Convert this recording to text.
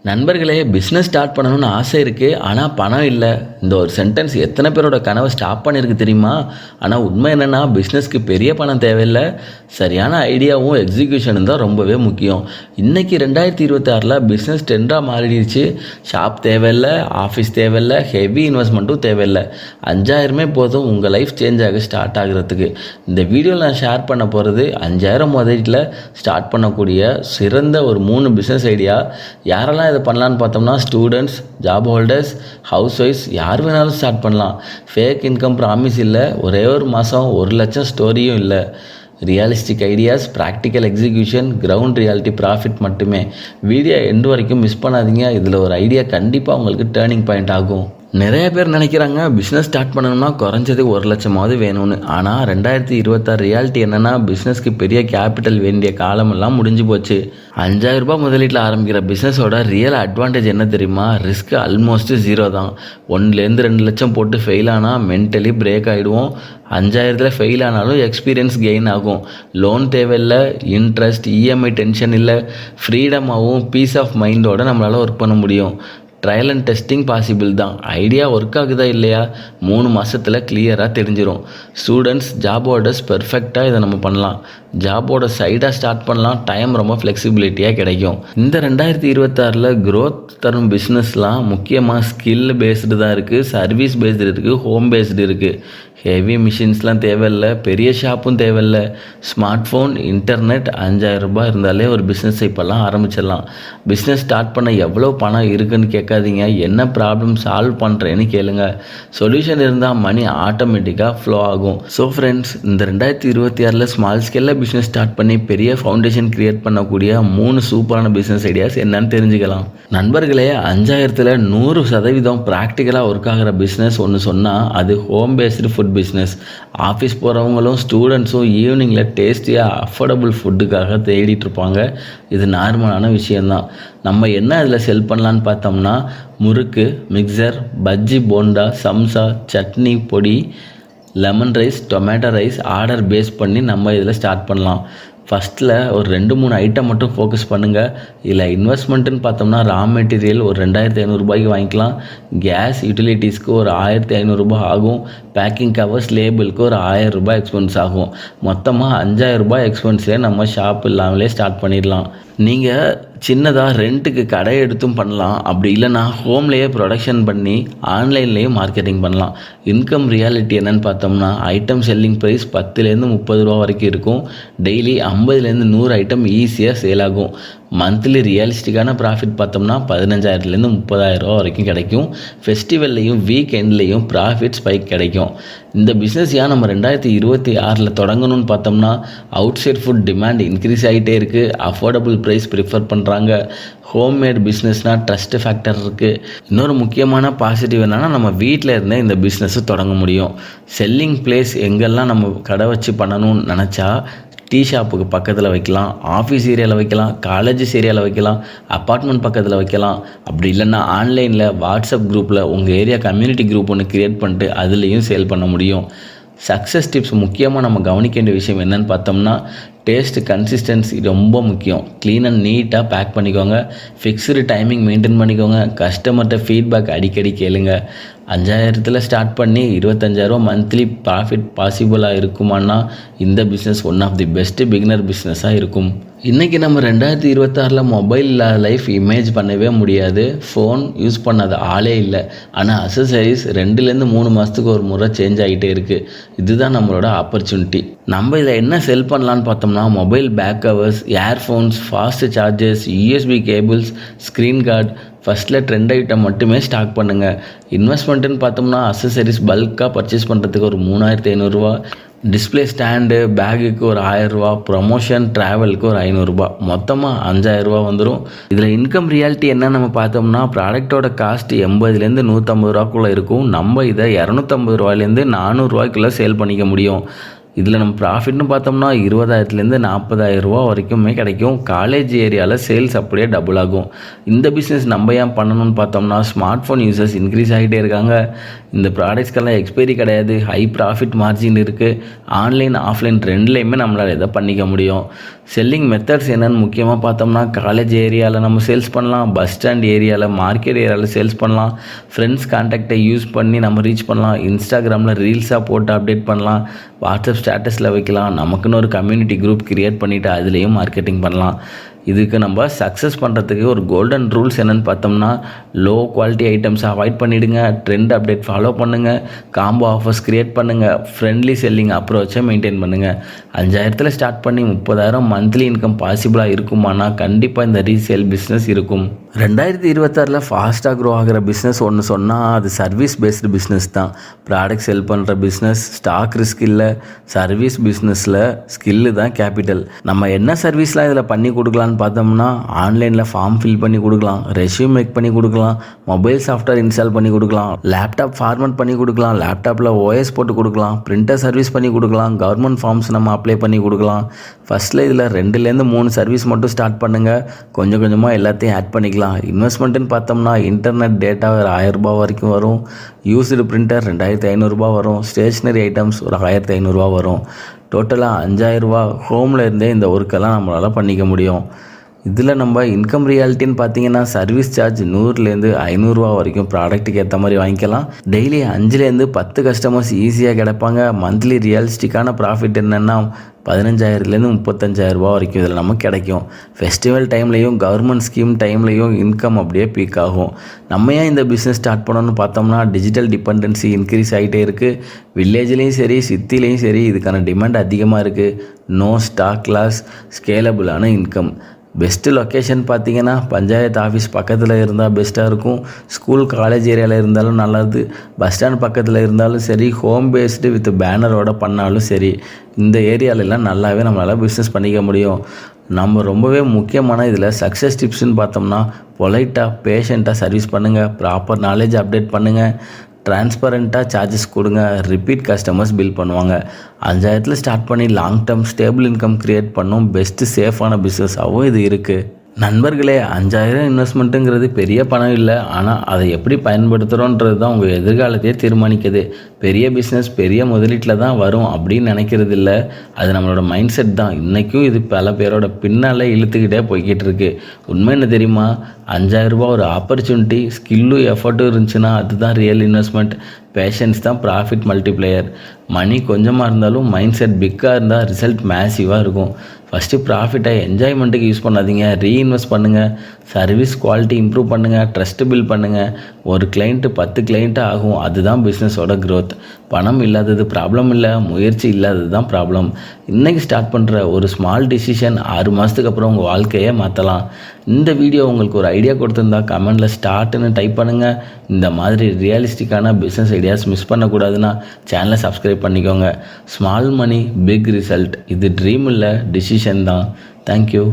நண்பர்களே, business start பண்ணணும்னு ஆசை இருக்குது. ஆனால் பணம் இல்லை. இந்த ஒரு சென்டென்ஸ் எத்தனை பேரோட கனவை ஸ்டாப் பண்ணியிருக்கு தெரியுமா? ஆனால் உண்மை என்னென்னா, பிஸ்னஸ்க்கு பெரிய பணம் தேவையில்லை. சரியான ஐடியாவும் எக்ஸிக்யூஷனும் தான் ரொம்பவே முக்கியம். இன்றைக்கி 2026 பிஸ்னஸ் ட்ரெண்டாக மாறிடுச்சு. ஷாப் தேவையில்லை, ஆஃபீஸ் தேவையில்லை, ஹெவி இன்வெஸ்ட்மெண்ட்டும் தேவையில்லை. 5000 போதும் உங்கள் லைஃப் சேஞ்ச் ஆக ஸ்டார்ட் ஆகிறதுக்கு. இந்த வீடியோவில் நான் ஷேர் பண்ண போகிறது 5000 முதலீட்டில் ஸ்டார்ட் பண்ணக்கூடிய சிறந்த ஒரு 3 பிஸ்னஸ் ஐடியா. யாரெல்லாம் இதை பண்ணலான்னு பார்த்தோம்னா, students, job holders, house wives யார் வேணாலும் ஸ்டார்ட் பண்ணலாம். ஃபேக் இன்கம் ப்ராமிஸ் இல்லை, ஒரே ஒரு மாதம் 1 லட்சம் ஸ்டோரியும் இல்லை. Realistic ideas, practical execution, ground reality profit மட்டுமே. வீடியோ எண்டு வரைக்கும் மிஸ் பண்ணாதீங்க. இதில் ஒரு ஐடியா கண்டிப்பாக உங்களுக்கு டேர்னிங் பாயிண்ட் ஆகும். நிறைய பேர் நினைக்கிறாங்க பிஸ்னஸ் ஸ்டார்ட் பண்ணணும்னா குறைஞ்சது 1 லட்சமாவது வேணும்னு. ஆனால் 2026 ரியாலிட்டி என்னென்னா, பிஸ்னஸ்க்கு பெரிய கேபிட்டல் வேண்டிய காலமெல்லாம் முடிஞ்சு போச்சு. 5000 ரூபாய் முதலீட்டில் ஆரம்பிக்கிற பிஸ்னஸோட ரியல் அட்வான்டேஜ் என்ன தெரியுமா? ரிஸ்க் ஆல்மோஸ்ட் 0 தான். 1லேருந்து 2 லட்சம் போட்டு ஃபெயில் ஆனால் மென்டலி பிரேக் ஆகிடுவோம். 5000 ஃபெயில் ஆனாலும் எக்ஸ்பீரியன்ஸ் கெயின் ஆகும். லோன் தேவையில்லை, இன்ட்ரெஸ்ட், இஎம்ஐ டென்ஷன் இல்லை. ஃப்ரீடமாகவும் பீஸ் ஆஃப் மைண்டோடு நம்மளால் ஒர்க் பண்ண முடியும். ட்ரையல் அண்ட் டெஸ்டிங் பாசிபிள் தான். ஐடியா ஒர்க் ஆகுதா இல்லையா 3 மாதத்தில் கிளியராக தெரிஞ்சிடும். ஸ்டூடெண்ட்ஸ், ஜாப் ஹோல்டர்ஸ் பெர்ஃபெக்டாக இதை நம்ம பண்ணலாம். ஜாபோட சைடாக ஸ்டார்ட் பண்ணலாம். டைம் ரொம்ப ஃப்ளெக்சிபிலிட்டியாக கிடைக்கும். இந்த 2026 க்ரோத் தரும் பிஸ்னஸ்லாம் முக்கியமாக ஸ்கில் பேஸ்டு தான் இருக்குது, சர்வீஸ் பேஸ்டு இருக்குது, ஹோம் பேஸ்டு இருக்குது. ஹெவி மிஷின்ஸ்லாம் தேவையில்லை, பெரிய ஷாப்பும் தேவையில்லை. ஸ்மார்ட் ஃபோன், இன்டர்நெட், 5000 ரூபாய் இருந்தாலே ஒரு பிஸ்னஸ் இப்போல்லாம் ஆரம்பிச்சிடலாம். பிஸ்னஸ் ஸ்டார்ட் பண்ண எவ்வளோ பணம் இருக்குன்னு கேட்காதீங்க, என்ன ப்ராப்ளம் சால்வ் பண்ணுறேன்னு கேளுங்க. சொல்யூஷன் இருந்தால் மணி ஆட்டோமேட்டிக்காக ஃப்ளோ ஆகும். ஸோ ஃப்ரெண்ட்ஸ், இந்த 2026 ஸ்மால் ஸ்கேலில் பிஸ்னஸ் ஸ்டார்ட் பண்ணி பெரிய ஃபவுண்டேஷன் கிரியேட் பண்ணக்கூடிய 3 சூப்பரான பிஸ்னஸ் ஐடியாஸ் என்னன்னு தெரிஞ்சுக்கலாம். நண்பர்களே, 5000ல் 100% ப்ராக்டிக்கலாக ஒர்க் ஆகிற பிஸ்னஸ் ஒன்று சொன்னால் அது home based food business. Office போகிறவங்களும் ஸ்டூடெண்ட்ஸும் ஈவினிங்கில் டேஸ்டியாக அஃபோர்டபுள் ஃபுட்டுக்காக தேடிட்டு இருப்பாங்க. இது நார்மலான விஷயந்தான். நம்ம என்ன அதில் செல் பண்ணலான்னு பார்த்தோம்னா, முறுக்கு, mixer, bajji, bonda, samosa, chutney podi, lemon rice, tomato rice order base பண்ணி நம்ம இதில் ஸ்டார்ட் பண்ணலாம். ஃபஸ்ட்டில் ஒரு 2-3 ஐட்டம் மட்டும் ஃபோக்கஸ் பண்ணுங்கள். இதில் இன்வெஸ்ட்மெண்ட்டுன்னு பார்த்தோம்னா, ரா மெட்டீரியல் ஒரு 2500 ரூபாய்க்கு வாங்கிக்கலாம். கேஸ் யூட்டிலிட்டிஸ்க்கு ஒரு 1500 ரூபாய் ஆகும். பேக்கிங் கவர்ஸ், லேபிளுக்கு ஒரு 1000 ரூபாய் எக்ஸ்பென்ஸ் ஆகும். மொத்தமாக 5000 ரூபாய் எக்ஸ்பென்ஸ்லேயே நம்ம ஷாப் இல்லாமலே ஸ்டார்ட் பண்ணிடலாம். நீங்கள் சின்னதாக ரெண்ட்டுக்கு கடை எடுத்தும் பண்ணலாம். அப்படி இல்லைனா ஹோம்லேயே ப்ரொடக்ஷன் பண்ணி ஆன்லைன்லேயும் மார்க்கெட்டிங் பண்ணலாம். இன்கம் ரியாலிட்டி என்னென்னு பார்த்தோம்னா, ஐட்டம் செல்லிங் ப்ரைஸ் 10லேருந்து 30 ரூபா வரைக்கும் இருக்கும். டெய்லி 50லேருந்து 100 ஐட்டம் ஈஸியாக சேல் ஆகும். மந்த்லி ரியலிஸ்டிக்கான ப்ராஃபிட் பார்த்தோம்னா 15000லேருந்து 30000 ரூபா வரைக்கும் கிடைக்கும். ஃபெஸ்டிவல்லையும் வீக் எண்ட்லேயும் ப்ராஃபிட் ஸ்பைக் கிடைக்கும். இந்த பிஸ்னஸ் ஏன் நம்ம 2026 தொடங்கணும்னு பார்த்தோம்னா, outside food demand increase ஆகிட்டே இருக்குது. அஃபோர்டபுள் ப்ரைஸ் ப்ரிஃபர் பண்ணுறாங்க. ஹோம்மேட் பிஸ்னஸ்னால் ட்ரஸ்ட் ஃபேக்டர் இருக்குது. இன்னொரு முக்கியமான பாசிட்டிவ் என்னென்னா, நம்ம வீட்டில் இருந்தே இந்த பிஸ்னஸை தொடங்க முடியும். செல்லிங் பிளேஸ் எங்கெல்லாம் நம்ம கடை வச்சு பண்ணணும்னு நினச்சா, டீ ஷாப்புக்கு பக்கத்தில் வைக்கலாம், ஆஃபீஸ் ஏரியாவில் வைக்கலாம், காலேஜஸ் ஏரியாவில் வைக்கலாம், அப்பார்ட்மெண்ட் பக்கத்தில் வைக்கலாம். அப்படி இல்லைன்னா ஆன்லைனில் வாட்ஸ்அப் குரூப்பில் உங்கள் ஏரியா கம்யூனிட்டி குரூப் ஒன்று க்ரியேட் பண்ணிட்டு அதுலேயும் சேல் பண்ண முடியும். சக்ஸஸ் டிப்ஸ் முக்கியமாக நம்ம கவனிக்க வேண்டிய விஷயம் என்னென்னு பார்த்தோம்னா, டேஸ்ட் கன்சிஸ்டன்சி ரொம்ப முக்கியம். க்ளீன் அண்ட் நீட்டாக பேக் பண்ணிக்கோங்க. ஃபிக்ஸ்டு டைமிங் மெயின்டைன் பண்ணிக்கோங்க. கஸ்டமர்கிட்ட ஃபீட்பேக் அடிக்கடி கேளுங்க. 5000ல் ஸ்டார்ட் பண்ணி 25000 மந்த்லி ப்ராஃபிட் பாசிபிளாக இருக்குமானா, இந்த business one of the best beginner பிஸ்னஸாக இருக்கும். இன்றைக்கி நம்ம 2026 மொபைல் இல்லாத லைஃப் இமேஜ் பண்ணவே முடியாது. ஃபோன் யூஸ் பண்ணாத ஆளே இல்லை. ஆனால் அசசரிஸ் 2லேருந்து 3 மாதத்துக்கு ஒரு முறை சேஞ்ச் ஆகிட்டே இருக்குது. இதுதான் நம்மளோட ஆப்பர்ச்சுனிட்டி. நம்ம இதில் என்ன செல் பண்ணலான்னு பார்த்தோம்னா, mobile back covers, earphones, fast chargers, USB cables, screen guard. ஃபஸ்ட்டில் ட்ரெண்ட் ஐட்டம் மட்டுமே ஸ்டாக் பண்ணுங்கள். இன்வெஸ்ட்மெண்ட்டுன்னு பார்த்தோம்னா, அசசரிஸ் பல்காக பர்ச்சேஸ் பண்ணுறதுக்கு ஒரு 3500 ரூபா, டிஸ்பிளே ஸ்டாண்டு, பேகுக்கு ஒரு 1000 ரூபா, ப்ரொமோஷன் ட்ராவலுக்கு ஒரு 500 ரூபா, மொத்தமாக 5000 ரூபா வந்துடும். இதில் இன்கம் ரியாலிட்டி என்ன நம்ம பார்த்தோம்னா, ப்ராடக்டோட காஸ்ட் 80லேருந்து 150 ரூபாக்குள்ளே இருக்கும். நம்ம இதை 250 ரூபாயிலேருந்து 400 ரூபாய்க்குள்ளே சேல் பண்ணிக்க முடியும். இதில் நம்ம ப்ராஃபிட்னு பார்த்தோம்னா 20000லேருந்து 40000 ரூபா வரைக்குமே கிடைக்கும். காலேஜ் ஏரியாவில் சேல்ஸ் அப்படியே டபுள் ஆகும். இந்த பிஸ்னஸ் நம்ம ஏன் பண்ணணும்னு பார்த்தோம்னா, ஸ்மார்ட் ஃபோன் யூசர்ஸ் இன்க்ரீஸ் ஆகிட்டே இருக்காங்க. இந்த ப்ராடக்ட்ஸ்க்கெல்லாம் எக்ஸ்பைரி கிடையாது. ஹை ப்ராஃபிட் மார்ஜின் இருக்குது. ஆன்லைன் ஆஃப்லைன் ரெண்டுலேயுமே நம்மளால் இதை பண்ணிக்க முடியும். செல்லிங் மெத்தட்ஸ் என்னென்னு முக்கியமாக பார்த்தோம்னா காலேஜ் ஏரியாவில் நம்ம சேல்ஸ் பண்ணலாம், பஸ் ஸ்டாண்ட் ஏரியாவில், மார்க்கெட் ஏரியாவில் சேல்ஸ் பண்ணலாம், ஃப்ரெண்ட்ஸ் கான்டாக்டை யூஸ் பண்ணி நம்ம ரீச் பண்ணலாம், இன்ஸ்டாகிராமில் ரீல்ஸாக போட்டு அப்டேட் பண்ணலாம், வாட்ஸ்அப் ஸ்டேட்டஸில் வைக்கலாம், நமக்குன்னு ஒரு கம்யூனிட்டி குரூப் க்ரியேட் பண்ணிவிட்டு அதுலேயும் மார்க்கெட்டிங் பண்ணலாம். இதுக்கு நம்ம சக்ஸஸ் பண்ணுறதுக்கு ஒரு கோல்டன் ரூல்ஸ் என்னென்னு பார்த்தோம்னா லோ குவாலிட்டி ஐட்டம்ஸை அவாய்ட் பண்ணிவிடுங்க, ட்ரெண்ட் அப்டேட் ஃபாலோ பண்ணுங்கள், காம்போ ஆஃபர்ஸ் க்ரியேட் பண்ணுங்கள், ஃப்ரெண்ட்லி செல்லிங் அப்ரோச்சை மெயின்டைன் பண்ணுங்கள். 5000 ஸ்டார்ட் பண்ணி 30,000 மந்த்லி இன்கம் பாசிபிளாக இருக்குமானா கண்டிப்பாக இந்த ரீசேல் பிஸ்னஸ் இருக்கும். 2026 ஃபாஸ்ட்டாக க்ரோ ஆகிற பிஸ்னஸ் ஒன்று சொன்னால் அது சர்வீஸ் பேஸ்டு பிஸ்னஸ் தான். ப்ராடக்ட் செல் பண்ணுற பிஸ்னஸ் ஸ்டாக் ரிஸ்க் இல்லை, சர்வீஸ் பிஸ்னஸில் ஸ்கில்லு தான் கேபிட்டல். நம்ம என்ன சர்வீஸ்லாம் இதில் பண்ணி கொடுக்கலான்னு பார்த்தோம்னா ஆன்லைனில் ஃபார்ம் ஃபில் பண்ணி கொடுக்கலாம், ரெஸ்யூம் மேக் பண்ணி கொடுக்கலாம், மொபைல் சாஃப்ட்வேர் இன்ஸ்டால் பண்ணி கொடுக்கலாம், லேப்டாப் ஃபார்மேட் பண்ணி கொடுக்கலாம், லேப்டாப்பில் ஓஎஸ் போட்டு கொடுக்கலாம், பிரிண்டர் சர்வீஸ் பண்ணி கொடுக்கலாம், கவர்மெண்ட் ஃபார்ம்ஸ் நம்ம அப்ளை பண்ணி கொடுக்கலாம். ஃபஸ்ட்டில் இதில் 2-3 சர்வீஸ் மட்டும் ஸ்டார்ட் பண்ணுங்கள், கொஞ்சம் கொஞ்சமாக எல்லாத்தையும் ஆட் பண்ணிக்கலாம். இன்வெஸ்ட்மெண்ட்டுன்னு பார்த்தோம்னா இன்டர்நெட் டேட்டா ஒரு 1000 ரூபா வரைக்கும் வரும், யூஸ்டு பிரிண்டர் 2500 ரூபா வரும், ஸ்டேஷ்னரி ஐட்டம்ஸ் ஒரு 1500 ரூபா வரும். டோட்டலாக 5000 ரூபா ஹோமில் இருந்தே இந்த ஒர்க்கெல்லாம் நம்மளால் பண்ணிக்க முடியும். இதில் நம்ம இன்கம் ரியாலிட்டின்னு பார்த்தீங்கன்னா சர்வீஸ் சார்ஜ் 100லேருந்து 500 ரூபா வரைக்கும் ப்ராடக்ட்டுக்கு ஏற்ற மாதிரி வாங்கிக்கலாம். டெய்லி 5லேருந்து 10 கஸ்டமர்ஸ் ஈஸியாக கிடைப்பாங்க. மந்த்லி ரியலிஸ்டிக்கான ப்ராஃபிட் என்னென்னா 15,000லேருந்து 35,000 ரூபா வரைக்கும் இதில் நமக்கு கிடைக்கும். ஃபெஸ்டிவல் டைம்லேயும் கவர்மெண்ட் ஸ்கீம் டைம்லேயும் இன்கம் அப்படியே பீக் ஆகும். நம்ம ஏன் இந்த பிஸ்னஸ் ஸ்டார்ட் பண்ணணும்னு பார்த்தோம்னா டிஜிட்டல் டிபெண்டன்சி இன்க்ரீஸ் ஆகிட்டே இருக்குது. வில்லேஜ்லேயும் சரி சிட்டிலையும் சரி இதுக்கான டிமாண்ட் அதிகமாக இருக்குது. நோ ஸ்டாக் லாஸ், ஸ்கேலபிளான இன்கம். பெஸ்ட்டு லொக்கேஷன் பார்த்தீங்கன்னா பஞ்சாயத்து ஆஃபீஸ் பக்கத்தில் இருந்தால் பெஸ்ட்டாக இருக்கும், ஸ்கூல் காலேஜ் ஏரியாவில் இருந்தாலும் நல்லது, பஸ் ஸ்டாண்ட் பக்கத்தில் இருந்தாலும் சரி, ஹோம் பேஸ்டு வித் பேனரோட பண்ணாலும் சரி, இந்த ஏரியாலெல்லாம் நல்லாவே நம்மளால் பிஸ்னஸ் பண்ணிக்க முடியும். நம்ம ரொம்பவே முக்கியமான இதில் சக்ஸஸ் டிப்ஸ்ன்னு பார்த்தோம்னா பொலைட்டாக பேஷண்ட்டாக சர்வீஸ் பண்ணுங்கள், ப்ராப்பர் நாலேஜ் அப்டேட் பண்ணுங்கள், டிரான்ஸ்பரண்ட்டாக சார்ஜஸ் கொடுங்க, ரிப்பீட் கஸ்டமர்ஸ் பில் பண்ணுவாங்க. 5000 ஸ்டார்ட் பண்ணி long term stable income create பண்ணும் பெஸ்ட்டு சேஃபான பிஸ்னஸாகவும் இது இருக்குது. நண்பர்களே, 5000 இன்வெஸ்ட்மெண்ட்டுங்கிறது பெரிய பணம் இல்லை, ஆனால் அதை எப்படி பயன்படுத்துகிறோன்றது தான் உங்கள் எதிர்காலத்தையே தீர்மானிக்குது. பெரிய பிஸ்னஸ் பெரிய முதலீட்டில் தான் வரும் அப்படின்னு நினைக்கிறது இல்லை, அது நம்மளோட மைண்ட் செட் தான். இன்றைக்கும் இது பல பேரோட பின்னால் இழுத்துக்கிட்டே போய்கிட்டு இருக்கு. உண்மை என்ன தெரியுமா, 5000 ரூபா ஒரு ஆப்பர்ச்சுனிட்டி, ஸ்கில்லும் எஃபர்ட்டும் இருந்துச்சுன்னா அதுதான் ரியல் இன்வெஸ்ட்மெண்ட். பேஷன்ஸ் தான் ப்ராஃபிட் மல்டிப்ளையர். மணி கொஞ்சமாக இருந்தாலும் மைண்ட் செட் பிக்காக இருந்தால் ரிசல்ட் மேசிவாக இருக்கும். ஃபஸ்ட்டு ப்ராஃபிட்டை என்ஜாய்மெண்ட்டுக்கு யூஸ் பண்ணாதீங்க, ரீஇன்வெஸ்ட் பண்ணுங்கள், சர்வீஸ் குவாலிட்டி இம்ப்ரூவ் பண்ணுங்கள், ட்ரஸ்ட்டு பில்ட் பண்ணுங்கள். ஒரு கிளைண்ட்டு 10 கிளைண்ட்டு ஆகும், அதுதான் பிஸ்னஸோட க்ரோத். பணம் இல்லாதது ப்ராப்ளம் இல்லை, முயற்சி இல்லாதது தான் ப்ராப்ளம். இன்றைக்கி ஸ்டார்ட் பண்ணுற ஒரு ஸ்மால் டிசிஷன் 6 மாதத்துக்கு அப்புறம் உங்கள் வாழ்க்கையே மாற்றலாம். இந்த வீடியோ உங்களுக்கு ஒரு ஐடியா கொடுத்துருந்தா கமெண்டில் ஸ்டார்ட்னு டைப் பண்ணுங்கள். இந்த மாதிரி ரியலிஸ்டிக்கான பிஸ்னஸ் ஐடியாஸ் மிஸ் பண்ணக்கூடாதுன்னா சேனலை சப்ஸ்கிரைப் பண்ணிக்கோங்க. ஸ்மால் மணி பிக் ரிசல்ட், இது ட்ரீம் இல்லை, டிசிஷன் தான். தேங்க்யூ.